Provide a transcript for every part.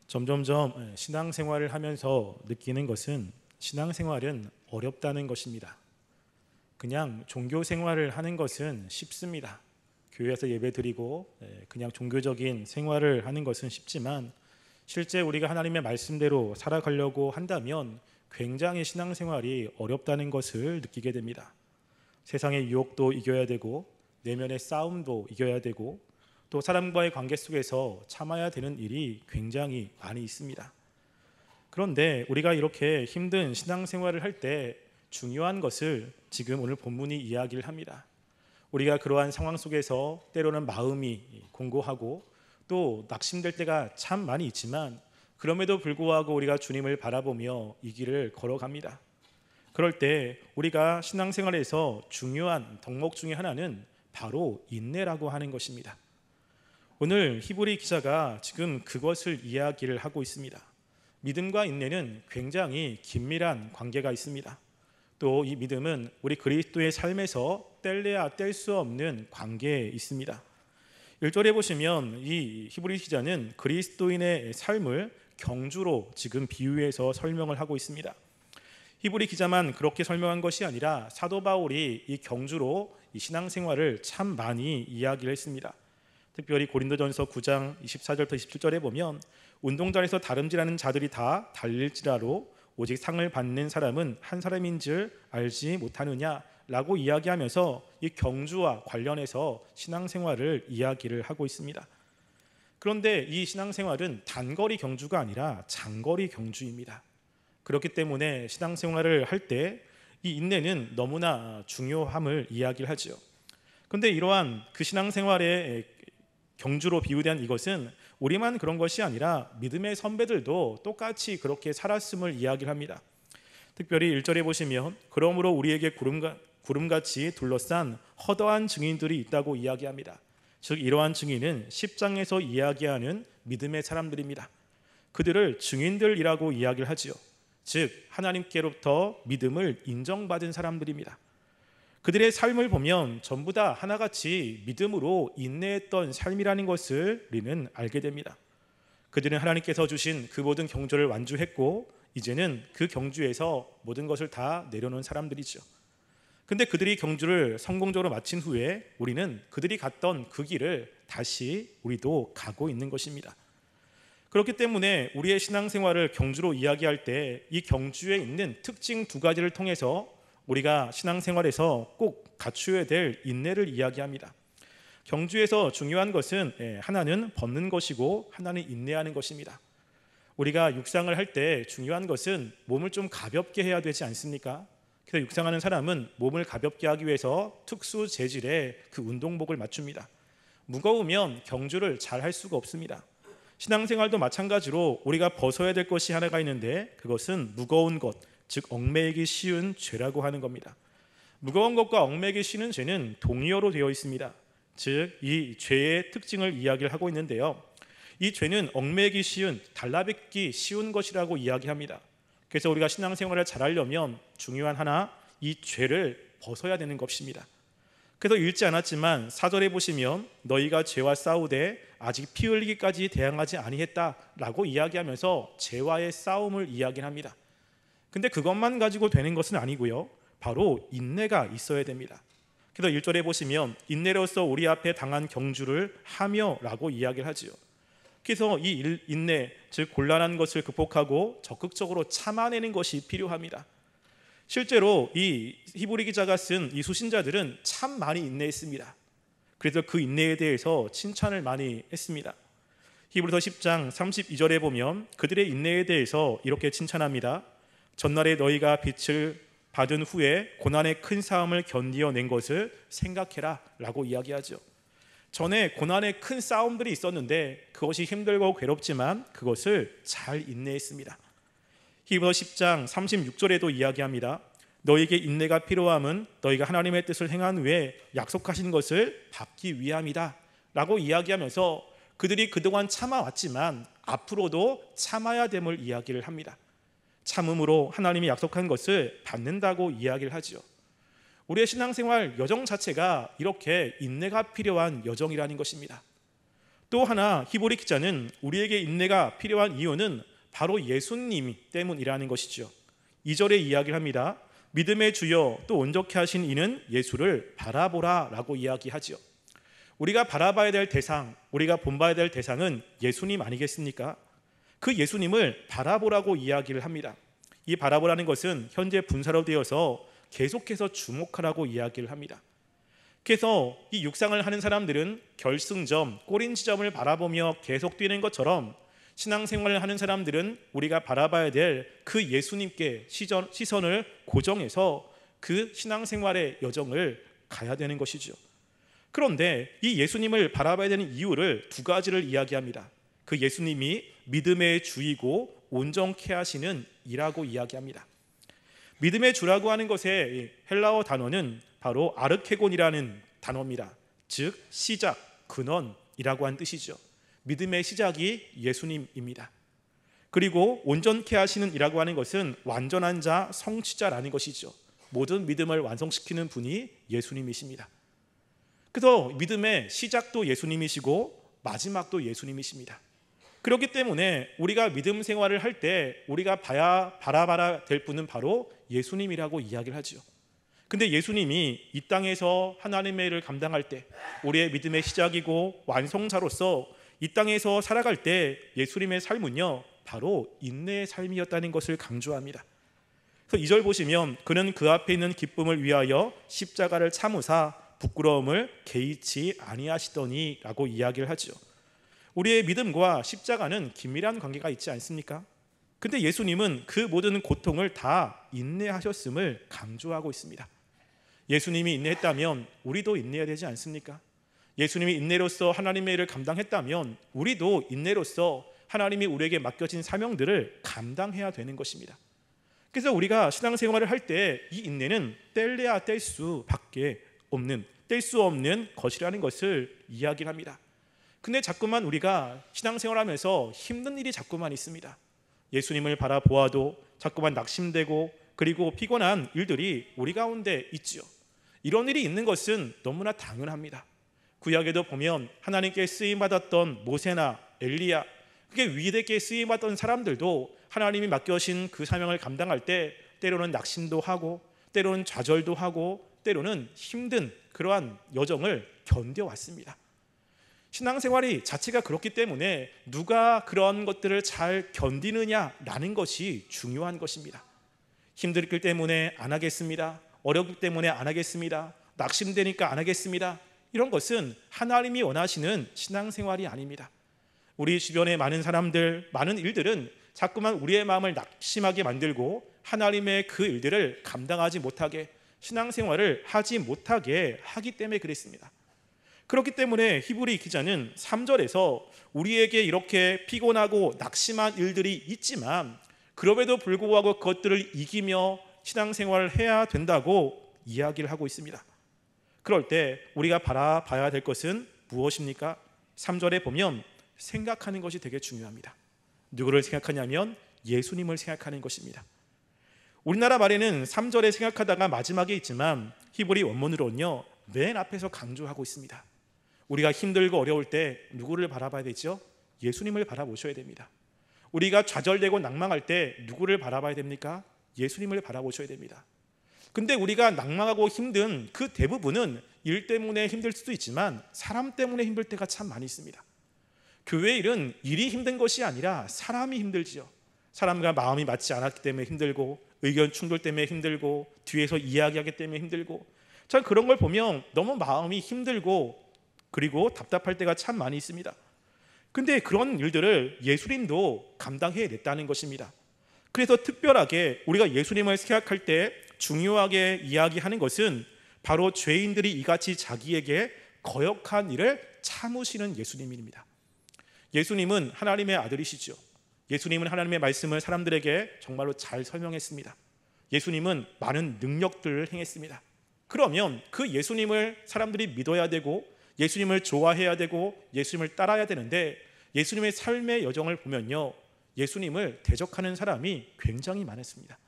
점점점 신앙생활을 하면서 느끼는 것은 신앙생활은 어렵다는 것입니다. 그냥 종교생활을 하는 것은 쉽습니다. 교회에서 예배드리고 그냥 종교적인 생활을 하는 것은 쉽지만 실제 우리가 하나님의 말씀대로 살아가려고 한다면 굉장히 신앙생활이 어렵다는 것을 느끼게 됩니다. 세상의 유혹도 이겨야 되고 내면의 싸움도 이겨야 되고 또 사람과의 관계 속에서 참아야 되는 일이 굉장히 많이 있습니다. 그런데 우리가 이렇게 힘든 신앙생활을 할 때 중요한 것을 지금 오늘 본문이 이야기를 합니다. 우리가 그러한 상황 속에서 때로는 마음이 공고하고 또 낙심될 때가 참 많이 있지만 그럼에도 불구하고 우리가 주님을 바라보며 이 길을 걸어갑니다. 그럴 때 우리가 신앙생활에서 중요한 덕목 중에 하나는 바로 인내라고 하는 것입니다. 오늘 히브리 기자가 지금 그것을 이야기를 하고 있습니다. 믿음과 인내는 굉장히 긴밀한 관계가 있습니다. 또 이 믿음은 우리 그리스도의 삶에서 뗄래야 뗄 수 없는 관계에 있습니다. 1절에 보시면 이 히브리 기자는 그리스도인의 삶을 경주로 지금 비유해서 설명을 하고 있습니다. 히브리 기자만 그렇게 설명한 것이 아니라 사도 바울이 이 경주로 이 신앙생활을 참 많이 이야기를 했습니다. 특별히 고린도전서 9장 24절부터 27절에 보면 운동장에서 다름질하는 자들이 다 달릴지라도 오직 상을 받는 사람은 한 사람인 줄 알지 못하느냐 라고 이야기하면서 이 경주와 관련해서 신앙생활을 이야기를 하고 있습니다. 그런데 이 신앙생활은 단거리 경주가 아니라 장거리 경주입니다. 그렇기 때문에 신앙생활을 할 때 이 인내는 너무나 중요함을 이야기를 하죠. 그런데 이러한 그 신앙생활의 경주로 비유된 이것은 우리만 그런 것이 아니라 믿음의 선배들도 똑같이 그렇게 살았음을 이야기를 합니다. 특별히 1절에 보시면 그러므로 우리에게 구름같이 둘러싼 허다한 증인들이 있다고 이야기합니다. 즉 이러한 증인은 10장에서 이야기하는 믿음의 사람들입니다. 그들을 증인들이라고 이야기를 하지요. 즉 하나님께로부터 믿음을 인정받은 사람들입니다. 그들의 삶을 보면 전부 다 하나같이 믿음으로 인내했던 삶이라는 것을 우리는 알게 됩니다. 그들은 하나님께서 주신 그 모든 경주를 완주했고 이제는 그 경주에서 모든 것을 다 내려놓은 사람들이죠. 근데 그들이 경주를 성공적으로 마친 후에 우리는 그들이 갔던 그 길을 다시 우리도 가고 있는 것입니다. 그렇기 때문에 우리의 신앙생활을 경주로 이야기할 때 이 경주에 있는 특징 두 가지를 통해서 우리가 신앙생활에서 꼭 갖추어야 될 인내를 이야기합니다. 경주에서 중요한 것은 하나는 벗는 것이고 하나는 인내하는 것입니다. 우리가 육상을 할 때 중요한 것은 몸을 좀 가볍게 해야 되지 않습니까? 그래서 육상하는 사람은 몸을 가볍게 하기 위해서 특수 재질의 그 운동복을 맞춥니다. 무거우면 경주를 잘 할 수가 없습니다. 신앙생활도 마찬가지로 우리가 벗어야 될 것이 하나가 있는데 그것은 무거운 것, 즉 얽매이기 쉬운 죄라고 하는 겁니다. 무거운 것과 얽매이기 쉬운 죄는 동의어로 되어 있습니다. 즉 이 죄의 특징을 이야기를 하고 있는데요. 이 죄는 얽매이기 쉬운, 달라붙기 쉬운 것이라고 이야기합니다. 그래서 우리가 신앙생활을 잘하려면 중요한 하나, 이 죄를 벗어야 되는 것입니다. 그래서 읽지 않았지만 4절에 보시면 너희가 죄와 싸우되 아직 피 흘리기까지 대항하지 아니했다라고 이야기하면서 죄와의 싸움을 이야기합니다. 근데 그것만 가지고 되는 것은 아니고요. 바로 인내가 있어야 됩니다. 그래서 1절에 보시면 인내로서 우리 앞에 당한 경주를 하며라고 이야기를 하지요. 그래서 이 인내, 즉 곤란한 것을 극복하고 적극적으로 참아내는 것이 필요합니다. 실제로 이 히브리 기자가 쓴 이 수신자들은 참 많이 인내했습니다. 그래서 그 인내에 대해서 칭찬을 많이 했습니다. 히브리서 10장 32절에 보면 그들의 인내에 대해서 이렇게 칭찬합니다. 전날에 너희가 빛을 받은 후에 고난의 큰 싸움을 견디어낸 것을 생각해라 라고 이야기하죠. 전에 고난의 큰 싸움들이 있었는데 그것이 힘들고 괴롭지만 그것을 잘 인내했습니다. 히브리서 10장 36절에도 이야기합니다. 너희에게 인내가 필요함은 너희가 하나님의 뜻을 행한 후에 약속하신 것을 받기 위함이다 라고 이야기하면서 그들이 그동안 참아왔지만 앞으로도 참아야 됨을 이야기를 합니다. 참음으로 하나님이 약속한 것을 받는다고 이야기를 하지요. 우리의 신앙생활 여정 자체가 이렇게 인내가 필요한 여정이라는 것입니다. 또 하나 히브리 기자는 우리에게 인내가 필요한 이유는 바로 예수님 때문이라는 것이죠. 2절에 이야기를 합니다. 믿음의 주여 또 온전케 하신 이는 예수를 바라보라 라고 이야기하죠. 우리가 바라봐야 될 대상, 우리가 본봐야 될 대상은 예수님 아니겠습니까? 그 예수님을 바라보라고 이야기를 합니다. 이 바라보라는 것은 현재 분사로 되어서 계속해서 주목하라고 이야기를 합니다. 그래서 이 육상을 하는 사람들은 결승점, 꼬린 지점을 바라보며 계속 뛰는 것처럼 신앙생활을 하는 사람들은 우리가 바라봐야 될 그 예수님께 시선을 고정해서 그 신앙생활의 여정을 가야 되는 것이죠. 그런데 이 예수님을 바라봐야 되는 이유를 두 가지를 이야기합니다. 그 예수님이 믿음의 주이고 온전케 하시는 이라고 이야기합니다. 믿음의 주라고 하는 것의 헬라어 단어는 바로 아르케곤이라는 단어입니다. 즉 시작, 근원이라고 하는 뜻이죠. 믿음의 시작이 예수님입니다. 그리고 온전케 하시는 이라고 하는 것은 완전한 자, 성취자라는 것이죠. 모든 믿음을 완성시키는 분이 예수님이십니다. 그래서 믿음의 시작도 예수님이시고 마지막도 예수님이십니다. 그렇기 때문에 우리가 믿음 생활을 할 때 우리가 바라봐야 될 분은 바로 예수님이라고 이야기를 하죠. 근데 예수님이 이 땅에서 하나님의 일을 감당할 때 우리의 믿음의 시작이고 완성자로서 이 땅에서 살아갈 때 예수님의 삶은요 바로 인내의 삶이었다는 것을 강조합니다. 그래서 2절 보시면 그는 그 앞에 있는 기쁨을 위하여 십자가를 참으사 부끄러움을 개의치 아니하시더니 라고 이야기를 하죠. 우리의 믿음과 십자가는 긴밀한 관계가 있지 않습니까? 근데 예수님은 그 모든 고통을 다 인내하셨음을 강조하고 있습니다. 예수님이 인내했다면 우리도 인내해야 되지 않습니까? 예수님이 인내로서 하나님의 일을 감당했다면 우리도 인내로서 하나님이 우리에게 맡겨진 사명들을 감당해야 되는 것입니다. 그래서 우리가 신앙생활을 할 때 이 인내는 뗄래야 뗄 수밖에 없는, 뗄 수 없는 것이라는 것을 이야기합니다. 근데 자꾸만 우리가 신앙생활하면서 힘든 일이 자꾸만 있습니다. 예수님을 바라보아도 자꾸만 낙심되고 그리고 피곤한 일들이 우리 가운데 있죠. 이런 일이 있는 것은 너무나 당연합니다. 구약에도 보면 하나님께 쓰임받았던 모세나 엘리야, 그게 위대하게 쓰임받던 사람들도 하나님이 맡겨신 그 사명을 감당할 때 때로는 낙심도 하고 때로는 좌절도 하고 때로는 힘든 그러한 여정을 견뎌왔습니다. 신앙생활이 자체가 그렇기 때문에 누가 그런 것들을 잘 견디느냐라는 것이 중요한 것입니다. 힘들기 때문에 안 하겠습니다. 어렵기 때문에 안 하겠습니다. 낙심되니까 안 하겠습니다. 이런 것은 하나님이 원하시는 신앙생활이 아닙니다. 우리 주변의 많은 사람들, 많은 일들은 자꾸만 우리의 마음을 낙심하게 만들고 하나님의 그 일들을 감당하지 못하게, 신앙생활을 하지 못하게 하기 때문에 그랬습니다. 그렇기 때문에 히브리 기자는 3절에서 우리에게 이렇게 피곤하고 낙심한 일들이 있지만 그럼에도 불구하고 그것들을 이기며 신앙생활을 해야 된다고 이야기를 하고 있습니다. 그럴 때 우리가 바라봐야 될 것은 무엇입니까? 3절에 보면 생각하는 것이 되게 중요합니다. 누구를 생각하냐면 예수님을 생각하는 것입니다. 우리나라 말에는 3절에 생각하다가 마지막에 있지만 히브리 원문으로는요 맨 앞에서 강조하고 있습니다. 우리가 힘들고 어려울 때 누구를 바라봐야 되죠? 예수님을 바라보셔야 됩니다. 우리가 좌절되고 낭망할 때 누구를 바라봐야 됩니까? 예수님을 바라보셔야 됩니다. 근데 우리가 낭망하고 힘든 그 대부분은 일 때문에 힘들 수도 있지만 사람 때문에 힘들 때가 참 많이 있습니다. 교회 일은 일이 힘든 것이 아니라 사람이 힘들지요. 사람과 마음이 맞지 않았기 때문에 힘들고 의견 충돌 때문에 힘들고 뒤에서 이야기하기 때문에 힘들고 전 그런 걸 보면 너무 마음이 힘들고 그리고 답답할 때가 참 많이 있습니다. 근데 그런 일들을 예수님도 감당해냈다는 것입니다. 그래서 특별하게 우리가 예수님을 생각할 때 중요하게 이야기하는 것은 바로 죄인들이 이같이 자기에게 거역한 일을 참으시는 예수님입니다. 예수님은 하나님의 아들이시죠. 예수님은 하나님의 말씀을 사람들에게 정말로 잘 설명했습니다. 예수님은 많은 능력들을 행했습니다. 그러면 그 예수님을 사람들이 믿어야 되고 예수님을 좋아해야 되고 예수님을 따라야 되는데 예수님의 삶의 여정을 보면요 예수님을 대적하는 사람이 굉장히 많았습니다.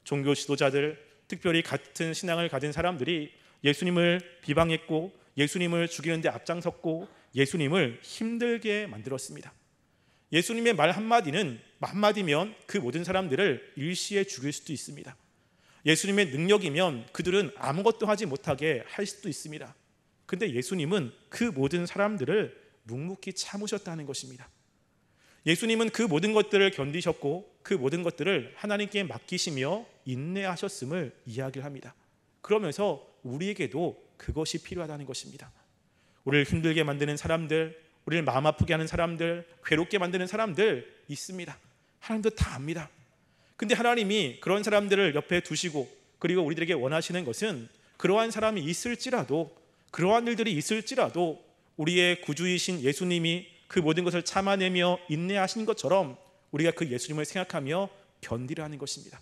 종교 지도자들, 특별히 같은 신앙을 가진 사람들이 예수님을 비방했고 예수님을 죽이는 데 앞장섰고 예수님을 힘들게 만들었습니다. 예수님의 말 한마디면 그 모든 사람들을 일시에 죽일 수도 있습니다. 예수님의 능력이면 그들은 아무것도 하지 못하게 할 수도 있습니다. 근데 예수님은 그 모든 사람들을 묵묵히 참으셨다는 것입니다. 예수님은 그 모든 것들을 견디셨고 그 모든 것들을 하나님께 맡기시며 인내하셨음을 이야기를 합니다. 그러면서 우리에게도 그것이 필요하다는 것입니다. 우리를 힘들게 만드는 사람들, 우리를 마음 아프게 하는 사람들, 괴롭게 만드는 사람들 있습니다. 하나님도 다 압니다. 근데 하나님이 그런 사람들을 옆에 두시고 그리고 우리들에게 원하시는 것은 그러한 사람이 있을지라도, 그러한 일들이 있을지라도 우리의 구주이신 예수님이 그 모든 것을 참아내며 인내하신 것처럼 우리가 그 예수님을 생각하며 견디라는 것입니다.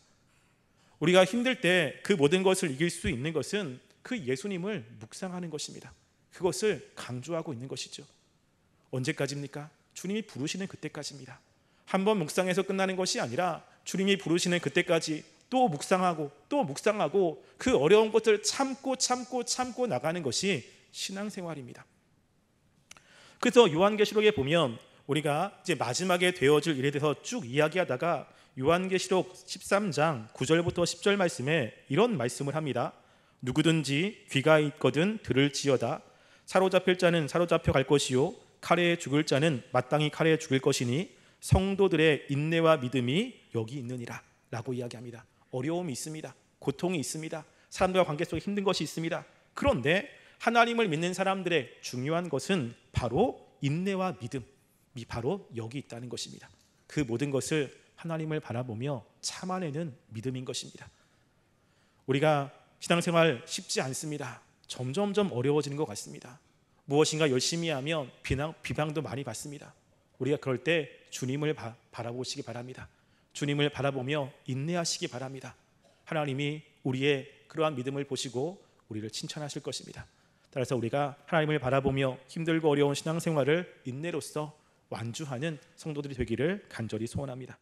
우리가 힘들 때 그 모든 것을 이길 수 있는 것은 그 예수님을 묵상하는 것입니다. 그것을 강조하고 있는 것이죠. 언제까지입니까? 주님이 부르시는 그때까지입니다. 한번 묵상해서 끝나는 것이 아니라 주님이 부르시는 그때까지 또 묵상하고 또 묵상하고 그 어려운 것을 참고 나가는 것이 신앙생활입니다. 그래서 요한계시록에 보면 우리가 이제 마지막에 되어질 일에 대해서 쭉 이야기하다가 요한계시록 13장 9절부터 10절 말씀에 이런 말씀을 합니다. 누구든지 귀가 있거든 들을지어다. 사로잡힐 자는 사로잡혀 갈 것이요 칼에 죽을 자는 마땅히 칼에 죽을 것이니 성도들의 인내와 믿음이 여기 있느니라 라고 이야기합니다. 어려움이 있습니다. 고통이 있습니다. 사람들과 관계 속에 힘든 것이 있습니다. 그런데 하나님을 믿는 사람들의 중요한 것은 바로 인내와 믿음이 바로 여기 있다는 것입니다. 그 모든 것을 하나님을 바라보며 참아내는 믿음인 것입니다. 우리가 신앙생활 쉽지 않습니다. 점점점 어려워지는 것 같습니다. 무엇인가 열심히 하면 비방도 많이 받습니다. 우리가 그럴 때 주님을 바라보시기 바랍니다. 주님을 바라보며 인내하시기 바랍니다. 하나님이 우리의 그러한 믿음을 보시고 우리를 칭찬하실 것입니다. 따라서 우리가 하나님을 바라보며 힘들고 어려운 신앙생활을 인내로써 완주하는 성도들이 되기를 간절히 소원합니다.